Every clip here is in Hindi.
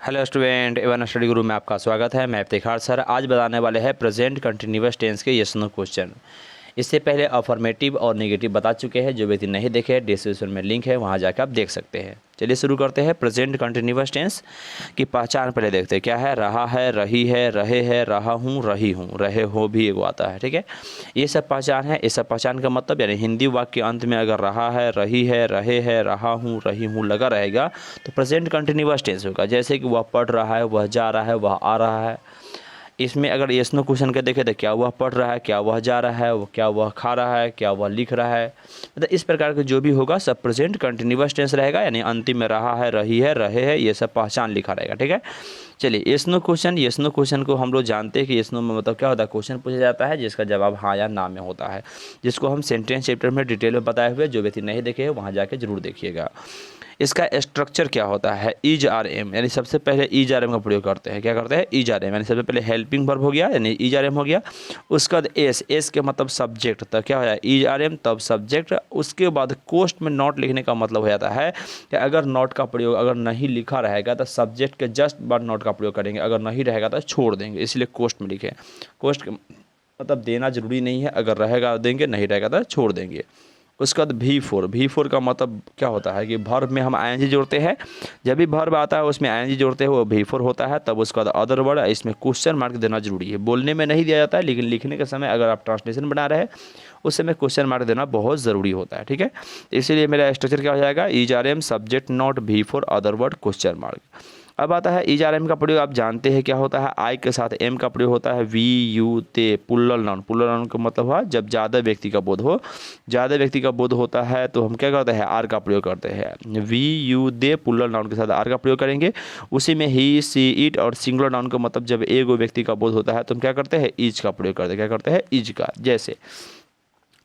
हेलो स्टूडेंट, एवन स्टडी गुरु में आपका स्वागत है। मैं इफ्तिखार सर आज बताने वाले हैं प्रेजेंट कंटिन्यूअस टेंस के यस नो क्वेश्चन। इससे पहले अफर्मेटिव और नेगेटिव बता चुके हैं। जो व्यक्ति नहीं देखे डिस्क्रिप्शन में लिंक है, वहां जाकर आप देख सकते हैं। चलिए शुरू करते हैं। प्रेजेंट कंटिन्यूअस टेंस की पहचान पहले देखते हैं क्या है। रहा है, रही है, रहे है, रहा हूँ, रही हूँ, रहे हो भी एक आता है। ठीक है, ये सब पहचान है। इस सब पहचान का मतलब यानी हिंदी वाक्य के अंत में अगर रहा है, रही है, रहे है, रहा हूँ, रही हूँ लगा रहेगा तो प्रेजेंट कंटिन्यूअस टेंस होगा। जैसे कि वह पढ़ रहा है, वह जा रहा है, वह आ रहा है। इसमें अगर यस नो क्वेश्चन का देखें तो क्या वह पढ़ रहा है, क्या वह जा रहा है, क्या वह खा रहा है, क्या वह लिख रहा है, मतलब इस प्रकार के जो भी होगा सब प्रेजेंट कंटिन्यूअस टेंस रहेगा। यानी अंतिम में रहा है, रही है, रहे है, ये सब पहचान लिखा रहेगा। ठीक है, चलिए यस नो क्वेश्चन को हम लोग जानते हैं कि यस नो में मतलब क्या होता है। क्वेश्चन पूछा जाता है जिसका जवाब हाँ या ना में होता है, जिसको हम सेंटेंस चैप्टर में डिटेल में बताए हुए। जो व्यक्ति नहीं देखे हैं वहाँ जाके जरूर देखिएगा। इसका स्ट्रक्चर क्या होता है, इज आर एम, यानी सबसे पहले इज आर एम का प्रयोग करते हैं। क्या करते हैं, इज आर एम, यानी सबसे पहले हेल्पिंग वर्ब हो गया यानी इज आर एम हो गया। उसके बाद एस के मतलब सब्जेक्ट, तो क्या हो जाए इज आर एम तब सब्जेक्ट। उसके बाद कोस्ट में नॉट लिखने का मतलब हो जाता है कि अगर नॉट का प्रयोग अगर नहीं लिखा रहेगा तो सब्जेक्ट के जस्ट बाद नॉट का प्रयोग करेंगे, अगर नहीं रहेगा तो छोड़ देंगे, इसलिए कोस्ट में लिखे। कोस्ट मतलब देना जरूरी नहीं है, अगर रहेगा देंगे, नहीं रहेगा तो छोड़ देंगे। उसके बाद V4 का मतलब क्या होता है कि वर्ब में हम आईएनजी जोड़ते हैं। जब भी वर्ब आता है उसमें आईएनजी जोड़ते हैं, वो V4 होता है। तब उसके बाद अदर वर्ड, इसमें क्वेश्चन मार्क देना जरूरी है। बोलने में नहीं दिया जाता है, लेकिन लिखने के समय अगर आप ट्रांसलेशन बना रहे हैं उस समय क्वेश्चन मार्क देना बहुत ज़रूरी होता है। ठीक है, इसीलिए मेरा स्ट्रक्चर क्या हो जाएगा, is are am subject not V4 other word question mark. अब आता है इज आर एम का प्रयोग, आप जानते हैं क्या होता है। आई के साथ एम का प्रयोग होता है। वी यू ते प्लुरल नाउन का मतलब हुआ जब ज़्यादा व्यक्ति का बोध हो। ज़्यादा व्यक्ति का बोध होता है तो हम क्या करते हैं, आर का प्रयोग करते हैं। We you they plural noun के साथ आर का प्रयोग करेंगे। उसी में ही सी इट और सिंगुलर नाउन का मतलब जब एक व्यक्ति का बोध होता है तो हम क्या करते हैं, इज का प्रयोग करते हैं। क्या करते हैं, इज का। जैसे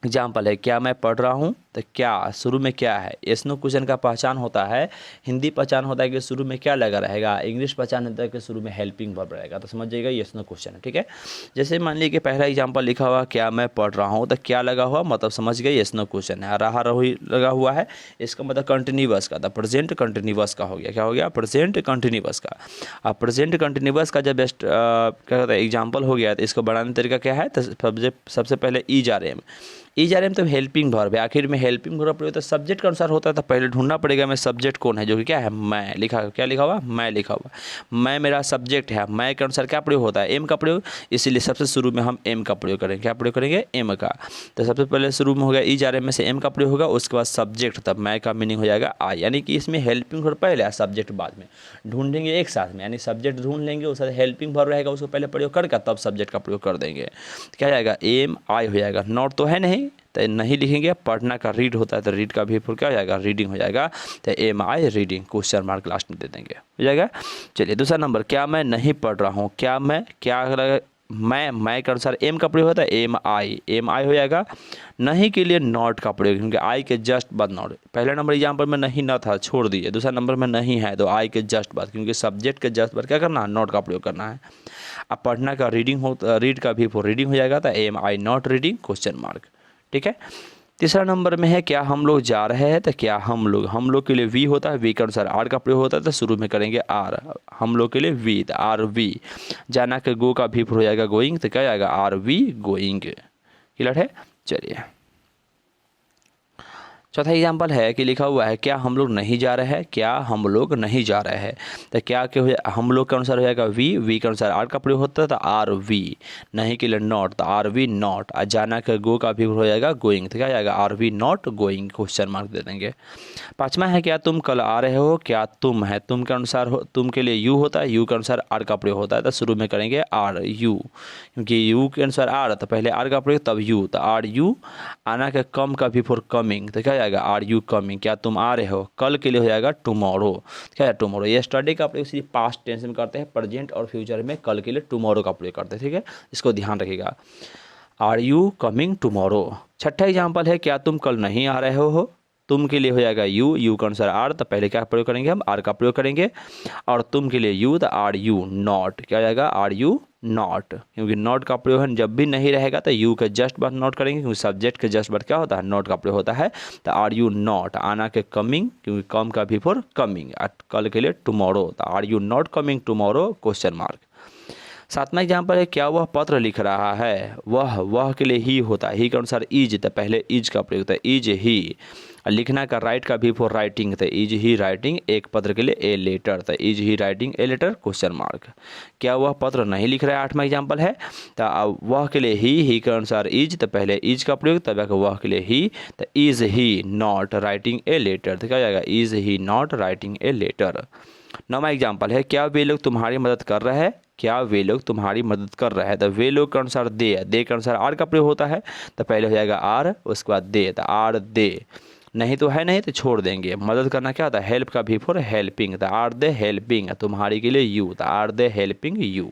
एग्जाम्पल है, क्या मैं पढ़ रहा हूँ, तो क्या शुरू में क्या है। यस नो क्वेश्चन का पहचान होता है, हिंदी पहचान होता है कि शुरू में क्या लगा रहेगा। इंग्लिश पहचान होता है कि शुरू में हेल्पिंग वर्ब रहेगा। तो समझ जाइएगा यस नो क्वेश्चन है। ठीक है, जैसे मान लीजिए कि पहला एग्जाम्पल लिखा हुआ क्या मैं पढ़ रहा हूँ, तो क्या लगा हुआ मतलब समझ गए यस नो क्वेश्चन है। रहा रही लगा हुआ है, इसका मतलब कंटिन्यूअस का था, प्रेजेंट कंटिन्यूअस का हो गया। क्या हो गया, प्रेजेंट कंटिन्यूअस का। अब प्रेजेंट कंटिन्यूअस का जब क्या कहता है एग्जाम्पल हो गया तो इसको बढ़ाने तरीका क्या है, तो सबसे पहले is are am. Is are am तो हेल्पिंग वर्ब है, आखिर में हेल्पिंग वर्ब प्रयोग तो सब्जेक्ट के अनुसार होता है। तो पहले ढूंढना पड़ेगा मैं सब्जेक्ट कौन है, जो कि क्या है, मैं लिखा। क्या लिखा हुआ, मैं लिखा हुआ। मैं मेरा सब्जेक्ट है। मैं के अनुसार क्या प्रयोग होता है, एम का प्रयोग। इसीलिए सबसे शुरू में हम एम का प्रयोग करेंगे। क्या प्रयोग करेंगे, एम का। तो सबसे पहले शुरू में हो गया इज आर एम में से एम का प्रयोग होगा। उसके बाद सब्जेक्ट, तब मैं का मीनिंग हो जाएगा आई, यानी कि इसमें हेल्पिंग वर्ब पहले है, सब्जेक्ट बाद में। ढूंढेंगे एक साथ में, यानी सब्जेक्ट ढूंढ लेंगे, उसके बाद हेल्पिंग वर्ब रहेगा, उसको पहले प्रयोग करके तब सब्जेक्ट का प्रयोग कर देंगे। क्या जाएगा, एम आई हो जाएगा। नॉट तो है नहीं तो नहीं लिखेंगे। पढ़ना का रीड होता है तो रीड का भी क्या हो जाएगा, रीडिंग हो जाएगा। तो am I reading question mark last में दे देंगे, हो जाएगा। चलिए दूसरा नंबर, क्या मैं नहीं पढ़ रहा हूँ। क्या मैं, क्या मैं के अनुसार एम का प्रयोग होता है, एम आई हो जाएगा। नहीं के लिए नॉट का प्रयोग, क्योंकि आई के जस्ट बाद नॉट। पहले नंबर एग्जाम्पल में नहीं ना था, छोड़ दिए। दूसरा नंबर में नहीं है तो आई के जस्ट बाद, क्योंकि सब्जेक्ट के जस्ट बाद क्या करना है, नॉट का प्रयोग करना है। अब पढ़ना का रीडिंग हो, रीड का भी फॉर रीडिंग हो जाएगा। तो am I not reading question mark. ठीक है, तीसरा नंबर में है क्या हम लोग जा रहे हैं। तो क्या हम लोग के लिए वी होता है, वी के अनुसार आर का प्रयोग होता है। तो शुरू में करेंगे आर, हम लोग के लिए वी, तो आर वी। जाना के गो का भी हो जाएगा गोइंग, तो क्या आएगा, आर वी गोइंग। क्लियर है। चलिए चौथा एग्जाम्पल है कि लिखा हुआ है क्या हम लोग नहीं जा रहे हैं। क्या हम लोग नहीं जा रहे हैं, तो क्या क्या हम लोग के अनुसार हो जाएगा वी के अनुसार आर का प्रयोग होता है। तो आर वी। नहीं के लिए नॉट, तो आर वी नॉट। और जाना के गो का भी हो जाएगा गोइंग, तो क्या जाएगा, are we not going question mark दे देंगे। पाँचवा है क्या तुम कल आ रहे हो। क्या तुम है, तुम के अनुसार हो, तुम के लिए यू होता है, यू के अनुसार आर का प्रयोग होता है। तो शुरू में करेंगे आर यू, क्योंकि यू के अनुसार आर, तो पहले आर का प्रयोग तब यू, तो आर यू। आना के कम का भी फॉर कमिंग, तो क्या जाएगा, आर यू कमिंग। क्या तुम आ रहे हो, कल के लिए हो जाएगा टुमारो। क्या है, टुमारो। ये स्टडी का प्रयोग सिर्फ पास्ट टेंस में करते हैं, प्रेजेंट और फ्यूचर में कल के लिए टुमारो का प्रयोग करते हैं। ठीक है, इसको ध्यान रखिएगा, आर यू कमिंग टुमारो। छठा एग्जाम्पल है क्या तुम कल नहीं आ रहे हो। तुम के लिए हो जाएगा यू के अनुसार आर, तो पहले क्या प्रयोग करेंगे, हम आर का प्रयोग करेंगे। और तुम के लिए यू, तो आर यू नॉट। क्या हो जाएगा, आर यू नॉट, क्योंकि नॉट का प्रयोग है जब भी नहीं रहेगा तो यू के जस्ट बाद नॉट करेंगे, क्योंकि सब्जेक्ट के जस्ट बाद क्या होता है, नॉट का प्रयोग होता है। तो आर यू नॉट, आना के कमिंग, क्योंकि कम का भी फॉर कमिंग, कल के लिए टुमारो, तो are you not coming tomorrow question mark. सातवां एग्जाम्पल है, क्या वह पत्र लिख रहा है, वह के लिए ही होता है, ही के अनुसार इज, तो पहले इज का प्रयोग होता है, इज ही। लिखना का राइट का भी फॉर राइटिंग, तो इज ही राइटिंग एक पत्र के लिए ए लेटर, तो is he writing a letter question mark. क्या वह पत्र नहीं लिख रहा है, आठवां एग्जाम्पल है, तो वह के लिए ही के अनुसार इज, तो पहले इज का प्रयोग, तब वह के लिए ही, तो is he not writing a letter, तो क्या हो जाएगा, is he not writing a letter. नौवां एग्जाम्पल है, क्या वे लोग तुम्हारी मदद कर रहे हैं, क्या वे लोग तुम्हारी मदद कर रहे हैं, तो वे लोग के अनुसार दे के अनुसार आर का प्रयोग होता है, तो पहले हो जाएगा आर, उसके बाद दे, तो आर दे, नहीं तो है नहीं तो छोड़ देंगे। मदद करना क्या होता है, हेल्प का भी फॉर हेल्पिंग, तो आर दे हेल्पिंग, तुम्हारी के लिए यू, तो are they helping you.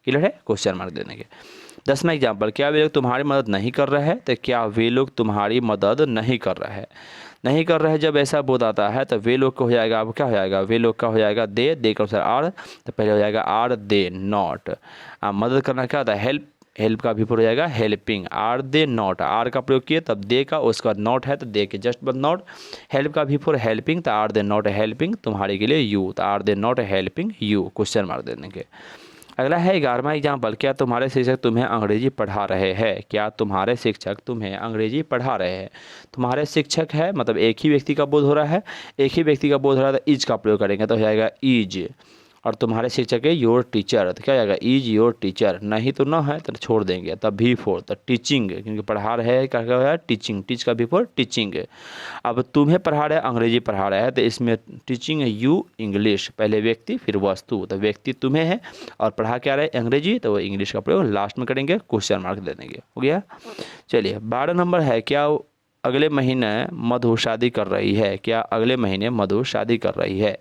Clear है, क्वेश्चन मार्क देने के। 10वां एग्जाम्पल, क्या वे लोग तुम्हारी मदद नहीं कर रहे हैं, तो क्या वे लोग तुम्हारी मदद नहीं कर रहे हैं, नहीं कर रहे हैं जब ऐसा बोध आता है तो वे लोग को हो जाएगा, अब क्या हो जाएगा, वे लोग का हो जाएगा दे के अनुसार आर, तो पहले हो जाएगा आर दे नॉट। मदद करना क्या होता है, हेल्प का भी हो जाएगा helping, are they not, are का प्रयोग किए तब दे का, उसके बाद नॉट है तो दे के जस्ट बाद नॉट। हेल्प का भी फॉर हेल्पिंग, तो आर दे नॉट हेल्पिंग, तुम्हारे के लिए यू, तो are they not helping you question mark देने के। अगला है 11वां एग्जाम्पल, क्या तुम्हारे शिक्षक तुम्हें अंग्रेजी पढ़ा रहे हैं, क्या तुम्हारे शिक्षक तुम्हें अंग्रेजी पढ़ा रहे हैं। तुम्हारे शिक्षक है मतलब एक ही व्यक्ति का बोध हो रहा है, एक ही व्यक्ति का बोध हो रहा है, तो इज का प्रयोग करेंगे तो हो जाएगा इज, और तुम्हारे शिक्षक है योर टीचर, तो क्या हो जाएगा इज योर टीचर, नहीं तो ना है तो छोड़ देंगे, तब भी फोर, तो टीचिंग, क्योंकि पढ़ा रहे हैं क्या है टीचिंग, टीच का भी फोर टीचिंग। अब तुम्हें पढ़ा रहे हैं अंग्रेजी पढ़ा रहा है, तो इसमें टीचिंग यू इंग्लिश, पहले व्यक्ति फिर वस्तु, तो व्यक्ति तुम्हें है और पढ़ा क्या रहे अंग्रेजी, तो वो इंग्लिश का प्रयोग लास्ट में करेंगे, क्वेश्चन मार्क दे देंगे। हो गया। चलिए 12 नंबर है, क्या अगले महीने मधु शादी कर रही है, क्या अगले महीने मधु शादी कर रही है।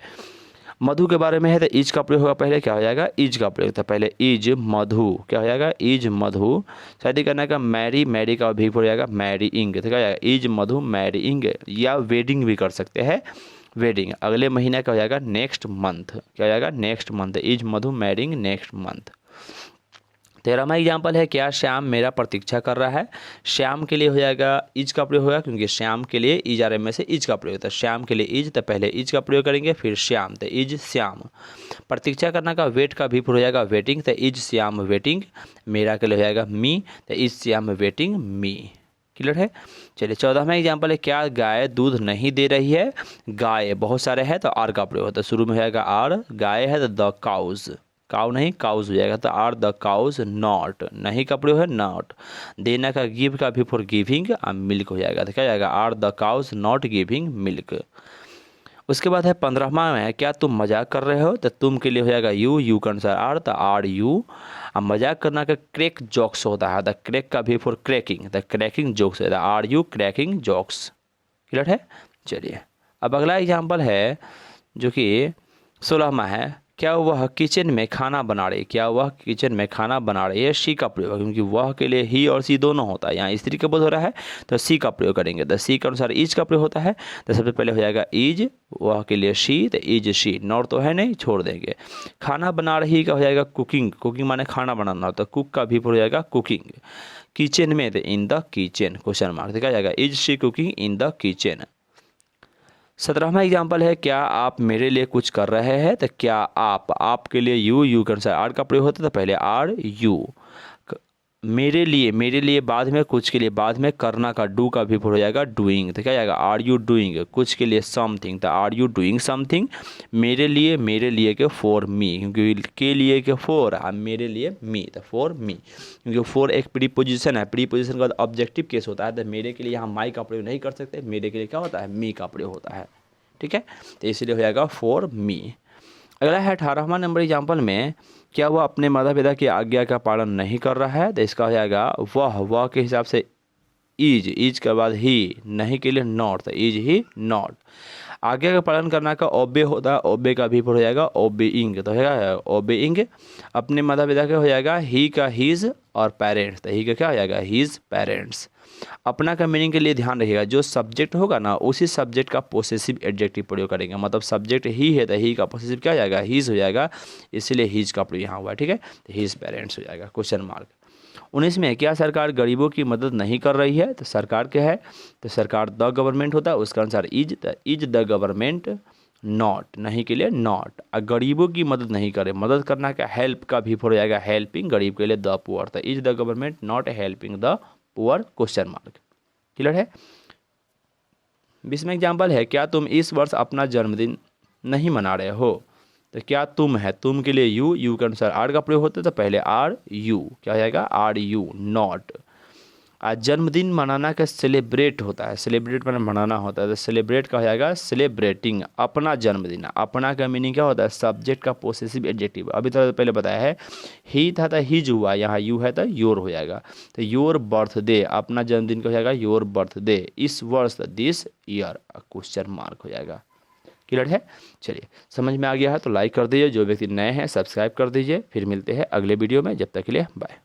मधु के बारे में है तो इज का प्रयोग होगा, पहले क्या हो जाएगा इज का प्रयोग, तो पहले इज मधु, क्या हो जाएगा इज मधु शादी करने का, मैरी का भी हो जाएगा मैरीइंग, तो क्या हो जाएगा इज मधु मैरीइंग, या वेडिंग भी कर सकते हैं, वेडिंग। अगले महीने का हो जाएगा नेक्स्ट मंथ, क्या हो जाएगा next month, is Madhu marrying next month. 13वां एग्जाम्पल है, क्या श्याम मेरा प्रतीक्षा कर रहा है। श्याम के लिए हो जाएगा इज का प्रयोग होगा, क्योंकि श्याम के लिए इज आर में से इज का प्रयोग होता है, श्याम के लिए इज, तो पहले इज का प्रयोग करेंगे फिर श्याम, तो इज श्याम। प्रतीक्षा करना का वेट का भी हो जाएगा वेटिंग, तो इज श्याम वेटिंग। मेरा के लिए हो जाएगा मी, तो is Shyam waiting me. Clear है। चलिए 14वां एग्जाम्पल है, क्या गाय दूध नहीं दे रही है। गाय बहुत सारे हैं तो आर का प्रयोग होता है, शुरू में हो जाएगा आर, गाय है तो द काउज, काउ नहीं काउज हो जाएगा, तो आर द काउज नॉट, नहीं का प्रयोग है नॉट। देना का गिव का भी फॉर गिविंग, मिल्क हो जाएगा, तो क्या जाएगा are the cows not giving milk. उसके बाद है 15वां में है, क्या तुम मजाक कर रहे हो, तो तुम के लिए हो जाएगा यू के अनुसार आर, तो आर यू। अब मजाक करना का क्रैक जोक्स होता है, द क्रैक का भी for cracking, the cracking jokes है, are you cracking jokes. Clear है। चलिए अब अगला एग्जाम्पल है जो कि 16वां है, क्या वह किचन में खाना बना रही, क्या वह किचन में खाना बना रही है। शी का प्रयोग, क्योंकि वह के लिए ही और सी दोनों होता है, यहाँ स्त्री का बोध हो रहा है तो सी का प्रयोग करेंगे, तो सी के अनुसार इज का प्रयोग होता है, तो सबसे पहले हो जाएगा इज, वह के लिए शी, तो इज शी, नॉट तो है नहीं छोड़ देंगे। खाना बना रही का हो जाएगा कुकिंग, कुकिंग माने खाना बनाना, तो कुक का भी हो जाएगा कुकिंग। किचन में तो in the kitchen question mark, देखा जाएगा is she cooking in the kitchen. 17वां एग्जाम्पल है, क्या आप मेरे लिए कुछ कर रहे हैं, तो क्या आपके लिए यू के अनुसार आर का प्रयोग होता है, तो पहले आर यू। मेरे लिए बाद में, कुछ के लिए बाद में, करना का डू का भी हो जाएगा डूइंग, तो क्या जाएगा आर यू डूइंग। कुछ के लिए समथिंग, तो आर यू डूइंग समथिंग। मेरे लिए के फॉर मी, क्योंकि के लिए के फॉर, मेरे लिए मी, तो फॉर मी, क्योंकि फॉर एक प्रीपोजिशन है, प्रीपोजिशन के बाद ऑब्जेक्टिव केस होता है, तो मेरे के लिए यहाँ माई का प्रयोग नहीं कर सकते, मेरे के लिए क्या होता है मी का प्रयोग होता है। ठीक है, तो इसलिए हो जाएगा फॉर मी। अगला है 18वां नंबर एग्जाम्पल में, क्या वह अपने माता पिता की आज्ञा का पालन नहीं कर रहा है, तो इसका हो जाएगा वह के हिसाब से इज के बाद ही, नहीं के लिए नॉट, तो इज ही नॉट। आज्ञा का पालन करना का ओबे होता है, ओबे का भी हो जाएगा ओबेइंग, तो है ओबेइंग। अपने माता पिता का हो जाएगा ही का हीज और पेरेंट्स, तो ही का क्या हो जाएगा हीज पेरेंट्स। अपना का मीनिंग के लिए ध्यान रखिएगा, जो सब्जेक्ट होगा ना उसी सब्जेक्ट का पोसेसिव एडजेक्टिव प्रयोग करेंगे, मतलब सब्जेक्ट ही है तो ही का पोसेसिव क्या हो जाएगा हीज हो जाएगा, इसीलिए हीज का प्रयोग यहाँ हुआ है, ठीक है, तो हीज पेरेंट्स हो जाएगा क्वेश्चन मार्क। 19 में क्या सरकार गरीबों की मदद नहीं कर रही है, तो सरकार क्या है, तो सरकार द गवर्नमेंट होता है, उसका अनुसार इज द गवर्नमेंट नॉट, नहीं के लिए नॉट। गरीबों की मदद नहीं करे, मदद करना का हेल्प का भी हो जाएगा हेल्पिंग, गरीब के लिए द पुअर, तो is the government not helping the poor question mark. Clear है। 20 में एग्जाम्पल है, क्या तुम इस वर्ष अपना जन्मदिन नहीं मना रहे हो, तो क्या तुम है, तुम के लिए यू के अनुसार आर का प्रयोग होता है, तो पहले आर यू क्या हो जाएगा आर यू नॉट। आज जन्मदिन मनाना का सेलिब्रेट होता है, सेलिब्रेट मनाना होता है, तो सेलिब्रेट का हो जाएगा सेलिब्रेटिंग। अपना जन्मदिन, अपना का मीनिंग क्या होता है सब्जेक्ट का पोसेसिव एडजेक्टिव, अभी तो पहले बताया है ही था तो हिज हुआ, यहाँ यू है तो योर हो जाएगा, तो योर बर्थडे, अपना जन्मदिन का हो जाएगा योर बर्थडे, इस वर्ष दिस ईयर क्वेश्चन मार्क हो जाएगा। क्लियर है। चलिए समझ में आ गया है तो लाइक कर दीजिए, जो व्यक्ति नए हैं सब्सक्राइब कर दीजिए, फिर मिलते हैं अगले वीडियो में, जब तक के लिए बाय।